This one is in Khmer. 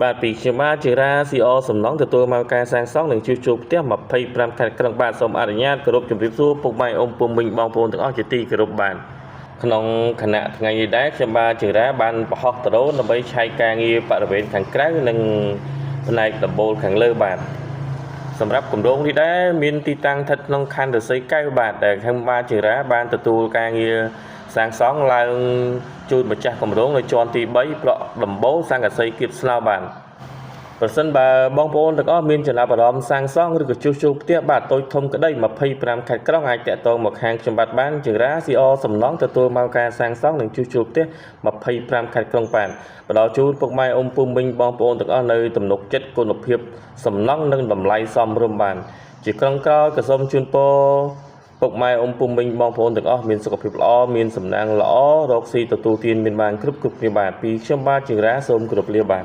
បាទពីខ្ញុំបាទជារាស៊ីអូសំណងទទួលមកការសាងសង់និងជួសជុលផ្ទះ25ខែក្រុងបាទសូមអនុញ្ញាតគោរពជម្រាបសួរពុកម៉ែអ៊ំពុំមីងបងប្អូនទាំងអស់ជាទីគោរពបាទក្នុងគណៈថ្ងៃនេះដែរខ្ញុំបាទជារាបានបង្ហោះដ្រូនដើម្បីឆែកការងារបរិវេណខាងក្រៅនិងផ្នែកដំបូលខាងលើបាទសម្រាប់គម្រោងនេះដែរមានទីតាំងស្ថិតក្នុងខណ្ឌរសីកែវបាទដែលខ្ញុំបាទជារាបានទទួលការងារសាងសង់ឡើងជូនម្ចាស់គម្រោងនៅជាន់ទី3ប្រក់ដំបូលសង្កសីគៀបស្នោបាទប្រសិនបើបងប្អូនទាំងអស់មានចំណាប់អារម្មណ៍សាងសង់ឬក៏ជួសជុលផ្ទះបាទតូចធំក្តី25ខេត្តក្រុងអាចតាក់ទងមកខាងខ្ញុំបាទបានជារាស៊ីអូសំណងទទួលមកការសាងសង់និងជួសជុលផ្ទះ25ខេត្តក្រុងបាទបន្តជូនពុកម៉ែអ៊ំពុំមីងបងប្អូនទាំងអស់នៅទំនុកចិត្តគុណភាពសំណង់និងតម្លៃសមរម្យបាទជាក្រុងក្រោយក៏សូមជូនពរពុកម៉ែអ៊ំពុំមីងបងប្អូនទាំងអស់មានសុខភាពល្អមានសំណាងល្អរកស៊ីទទួលទានមានបានគ្រប់គ្នាបាទពីខ្ញុំបាទជារាសូមគោរពលាបាទ